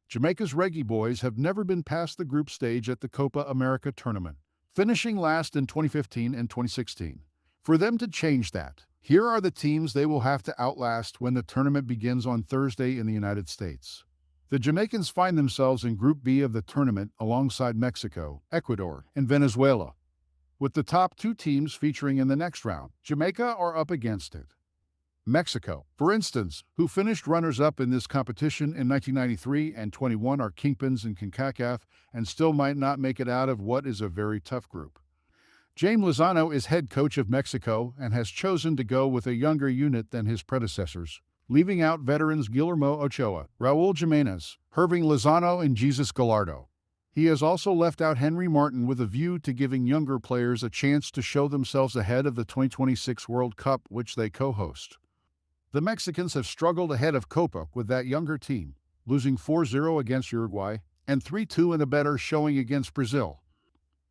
Jamaica's Reggae Boyz have never been past the group stage at the Copa America tournament, finishing last in 2015 and 2016. For them to change that, here are the teams they will have to outlast when the tournament begins on Thursday in the United States. The Jamaicans find themselves in Group B of the tournament alongside Mexico, Ecuador, and Venezuela, with the top two teams featuring in the next round. Jamaica are up against it. Mexico, for instance, who finished runners-up in this competition in 1993 and 21, are kingpins in CONCACAF and still might not make it out of what is a very tough group. Jaime Lozano is head coach of Mexico and has chosen to go with a younger unit than his predecessors, leaving out veterans Guillermo Ochoa, Raul Jimenez, Herving Lozano, and Jesus Gallardo. He has also left out Henry Martin with a view to giving younger players a chance to show themselves ahead of the 2026 World Cup, which they co-host. The Mexicans have struggled ahead of Copa with that younger team, losing 4-0 against Uruguay and 3-2 in a better showing against Brazil.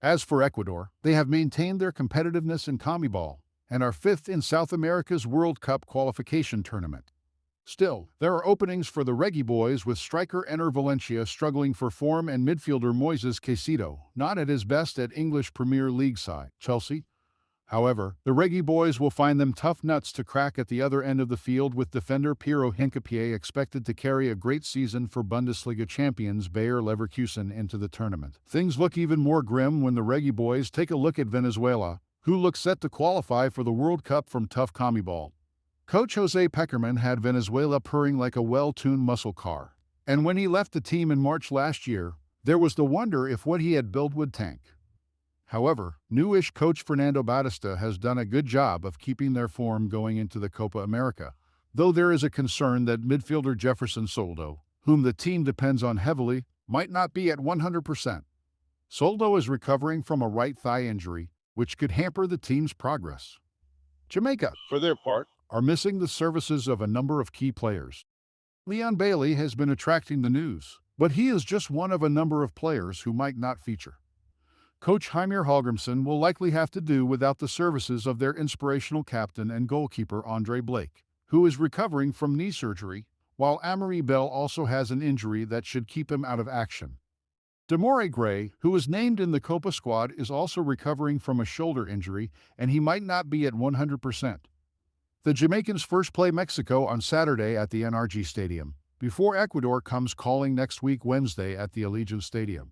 As for Ecuador, they have maintained their competitiveness in CONMEBOL and are fifth in South America's World Cup qualification tournament. Still, there are openings for the Reggae Boyz, with striker Ener Valencia struggling for form and midfielder Moises Caicedo not at his best at English Premier League side Chelsea. However, the Reggae Boyz will find them tough nuts to crack at the other end of the field, with defender Piero Hincapié expected to carry a great season for Bundesliga champions Bayer Leverkusen into the tournament. Things look even more grim when the Reggae Boyz take a look at Venezuela, who look set to qualify for the World Cup from tough CONMEBOL. Coach Jose Peckerman had Venezuela purring like a well-tuned muscle car, and when he left the team in March last year, there was the wonder if what he had built would tank. However, newish coach Fernando Batista has done a good job of keeping their form going into the Copa America, though there is a concern that midfielder Jefferson Soldo, whom the team depends on heavily, might not be at 100%. Soldo is recovering from a right thigh injury, which could hamper the team's progress. Jamaica, for their part, are missing the services of a number of key players. Leon Bailey has been attracting the news, but he is just one of a number of players who might not feature. Coach Heimir Hallgrímsson will likely have to do without the services of their inspirational captain and goalkeeper Andre Blake, who is recovering from knee surgery, while Amory Bell also has an injury that should keep him out of action. Demore Gray, who was named in the Copa squad, is also recovering from a shoulder injury, and he might not be at 100%. The Jamaicans first play Mexico on Saturday at the NRG Stadium, before Ecuador comes calling next week Wednesday at the Allegiant Stadium.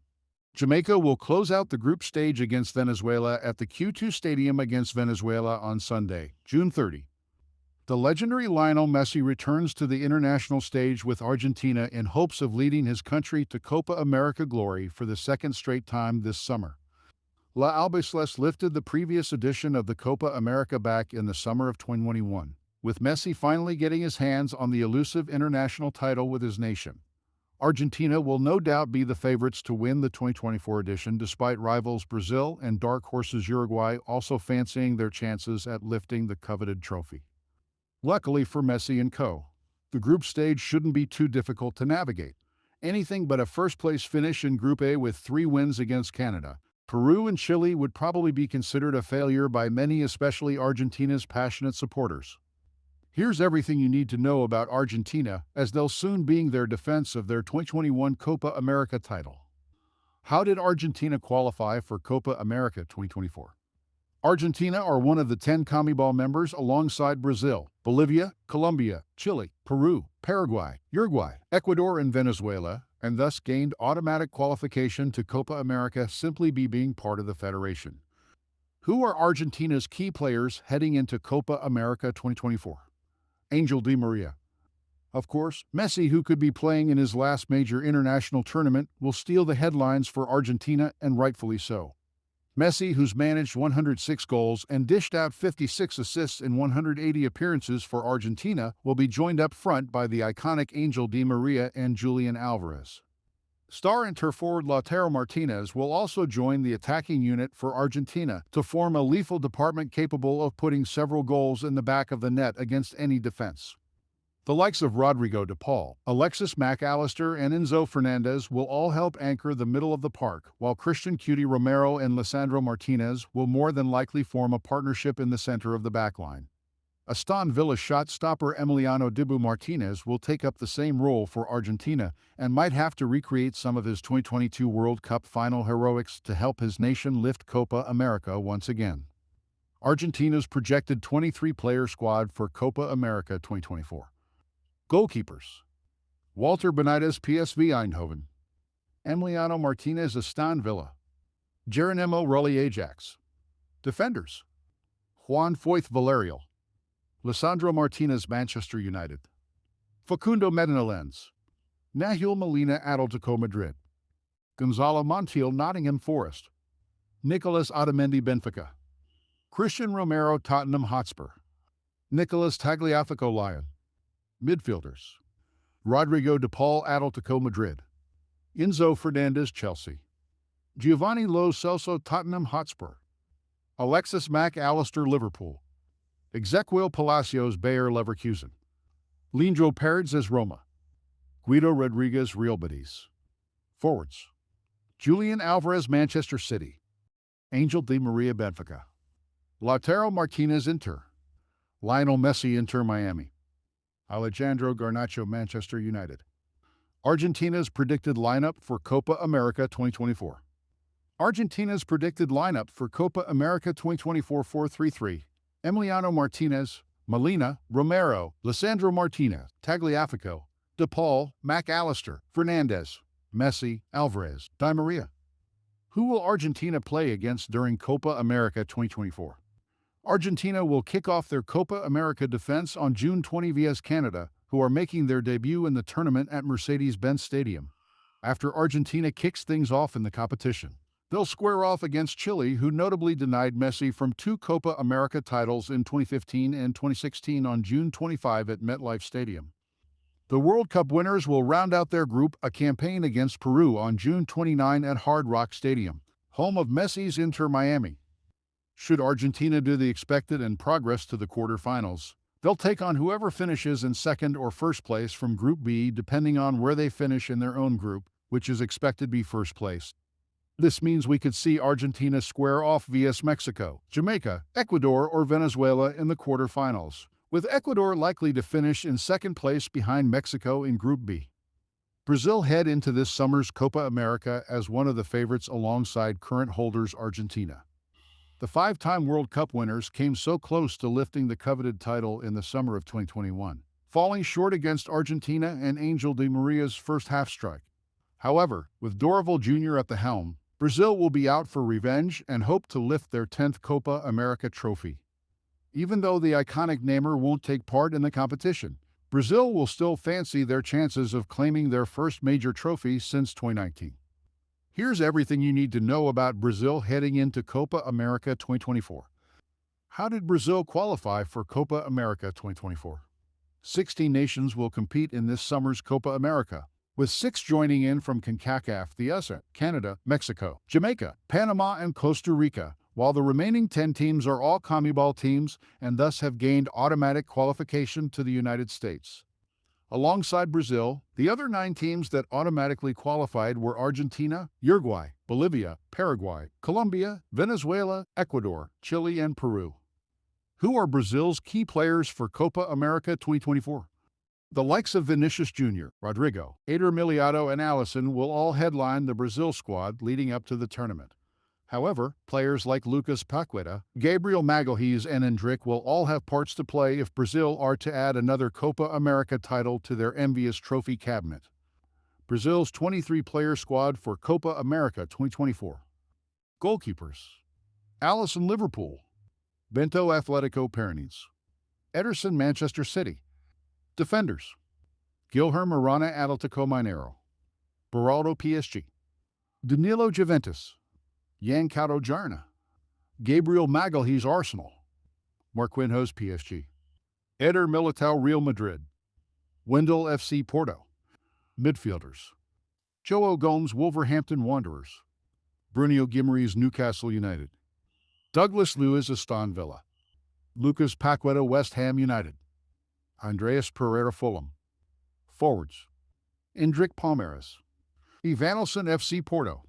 Jamaica will close out the group stage against Venezuela at the Q2 Stadium against Venezuela on Sunday, June 30. The legendary Lionel Messi returns to the international stage with Argentina in hopes of leading his country to Copa America glory for the second straight time this summer. La Albiceleste lifted the previous edition of the Copa America back in the summer of 2021, with Messi finally getting his hands on the elusive international title with his nation. Argentina will no doubt be the favorites to win the 2024 edition, despite rivals Brazil and dark horses Uruguay also fancying their chances at lifting the coveted trophy. Luckily for Messi and co., the group stage shouldn't be too difficult to navigate. Anything but a first-place finish in Group A with 3 wins against Canada, Peru, and Chile would probably be considered a failure by many, especially Argentina's passionate supporters. Here's everything you need to know about Argentina, as they'll soon be their defense of their 2021 Copa America title. How did Argentina qualify for Copa America 2024? Argentina are one of the 10 CONMEBOL members alongside Brazil, Bolivia, Colombia, Chile, Peru, Paraguay, Uruguay, Ecuador, and Venezuela, and thus gained automatic qualification to Copa America simply by being part of the federation. Who are Argentina's key players heading into Copa America 2024? Angel Di Maria. Of course, Messi, who could be playing in his last major international tournament, will steal the headlines for Argentina, and rightfully so. Messi, who's managed 106 goals and dished out 56 assists in 180 appearances for Argentina, will be joined up front by the iconic Angel Di Maria and Julian Alvarez. Star inter-forward Lautaro Martinez will also join the attacking unit for Argentina to form a lethal department capable of putting several goals in the back of the net against any defense. The likes of Rodrigo de Paul, Alexis McAllister, and Enzo Fernandez will all help anchor the middle of the park, while Christian Cutie Romero and Lisandro Martinez will more than likely form a partnership in the center of the backline. Aston Villa shot-stopper Emiliano Dibu Martinez will take up the same role for Argentina and might have to recreate some of his 2022 World Cup final heroics to help his nation lift Copa America once again. Argentina's projected 23-player squad for Copa America 2024. Goalkeepers: Walter Benitez PSV Eindhoven, Emiliano Martinez Aston Villa, Geronimo Rulli Ajax. Defenders: Juan Foyth Villarreal, Lisandro Martinez Manchester United, Facundo Medina Lens, Nahuel Molina Atletico Madrid, Gonzalo Montiel Nottingham Forest, Nicolas Otamendi Benfica, Christian Romero Tottenham Hotspur, Nicolas Tagliafico Lyon. Midfielders: Rodrigo de Paul Atletico Madrid, Enzo Fernandez Chelsea, Giovanni Lo Celso Tottenham Hotspur, Alexis Mac Allister Liverpool, Ezequiel Palacios Bayer Leverkusen, Leandro Paredes Roma, Guido Rodriguez Real Betis. Forwards: Julian Alvarez Manchester City, Angel Di Maria Benfica, Lautaro Martinez Inter, Lionel Messi Inter Miami, Alejandro Garnacho Manchester United. Argentina's predicted lineup for Copa America 2024. Argentina's predicted lineup for Copa America 2024: 4-3-3. Emiliano Martinez, Molina, Romero, Lisandro Martinez, Tagliafico, De Paul, Mac Allister, Fernandez, Messi, Alvarez, Di Maria. Who will Argentina play against during Copa America 2024? Argentina will kick off their Copa America defense on June 20 vs Canada, who are making their debut in the tournament at Mercedes-Benz Stadium. After Argentina kicks things off in the competition, they'll square off against Chile, who notably denied Messi from 2 Copa America titles in 2015 and 2016 on June 25 at MetLife Stadium. The World Cup winners will round out their group a campaign against Peru on June 29 at Hard Rock Stadium, home of Messi's Inter Miami. Should Argentina do the expected and progress to the quarterfinals, they'll take on whoever finishes in second or first place from Group B, depending on where they finish in their own group, which is expected to be first place. This means we could see Argentina square off vs Mexico, Jamaica, Ecuador, or Venezuela in the quarterfinals, with Ecuador likely to finish in second place behind Mexico in Group B. Brazil head into this summer's Copa America as one of the favorites alongside current holders Argentina. The 5-time World Cup winners came so close to lifting the coveted title in the summer of 2021, falling short against Argentina and Angel Di Maria's first half strike. However, with Dorival Jr. at the helm, Brazil will be out for revenge and hope to lift their 10th Copa America trophy. Even though the iconic Neymar won't take part in the competition, Brazil will still fancy their chances of claiming their first major trophy since 2019. Here's everything you need to know about Brazil heading into Copa America 2024. How did Brazil qualify for Copa America 2024? 16 nations will compete in this summer's Copa America, with 6 joining in from CONCACAF, the USA, Canada, Mexico, Jamaica, Panama, and Costa Rica, while the remaining 10 teams are all CONMEBOL teams and thus have gained automatic qualification to the United States. Alongside Brazil, the other 9 teams that automatically qualified were Argentina, Uruguay, Bolivia, Paraguay, Colombia, Venezuela, Ecuador, Chile, and Peru. Who are Brazil's key players for Copa America 2024? The likes of Vinicius Jr., Rodrigo, Eder Militao, and Alisson will all headline the Brazil squad leading up to the tournament. However, players like Lucas Paqueta, Gabriel Magalhães, and Endrick will all have parts to play if Brazil are to add another Copa America title to their envious trophy cabinet. Brazil's 23-player squad for Copa America 2024. Goalkeepers: Alisson Liverpool, Bento Atletico Paranaense, Ederson Manchester City. Defenders: Guilherme Arana Atletico Mineiro, Beraldo PSG, Danilo Juventus, Yan Couto Jarna, Gabriel Magalhães Arsenal, Marquinhos PSG, Eder Militao Real Madrid, Wendell FC Porto. Midfielders: João Gomes Wolverhampton Wanderers, Bruno Guimarães Newcastle United, Douglas Luiz Aston Villa, Lucas Paqueta West Ham United, Andreas Pereira Fulham. Forwards: Endrick Palmeiras, Evanilson FC Porto,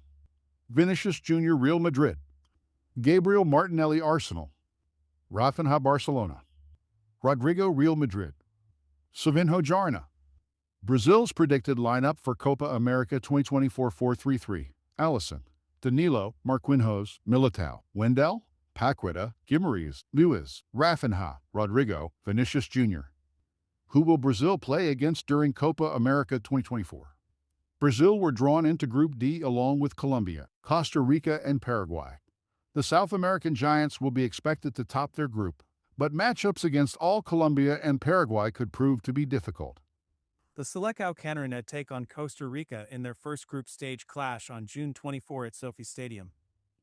Vinicius Jr. Real Madrid, Gabriel Martinelli Arsenal, Rafinha Barcelona. Rodrigo, Real Madrid. Savinho, Jarna. Brazil's predicted lineup for Copa America 2024 4-3-3. Alisson, Danilo, Marquinhos, Militao, Wendell, Paqueta, Guimarães, Luiz, Rafinha, Rodrigo, Vinicius Jr. Who will Brazil play against during Copa America 2024? Brazil were drawn into Group D along with Colombia, Costa Rica, and Paraguay. The South American giants will be expected to top their group, but matchups against all Colombia and Paraguay could prove to be difficult. The Selecao Canarinnet take on Costa Rica in their first group stage clash on June 24 at Sophie Stadium.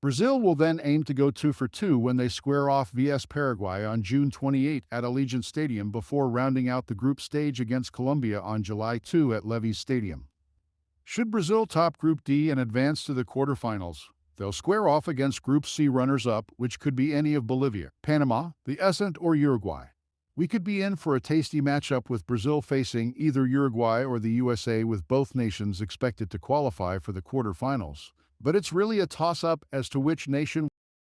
Brazil will then aim to go 2 for 2 when they square off vs Paraguay on June 28 at Allegiant Stadium before rounding out the group stage against Colombia on July 2 at Levi's Stadium. Should Brazil top Group D and advance to the quarterfinals, they'll square off against Group C runners-up, which could be any of Bolivia, Panama, the Essent, or Uruguay. We could be in for a tasty matchup with Brazil facing either Uruguay or the USA, with both nations expected to qualify for the quarterfinals. But it's really a toss-up as to which nation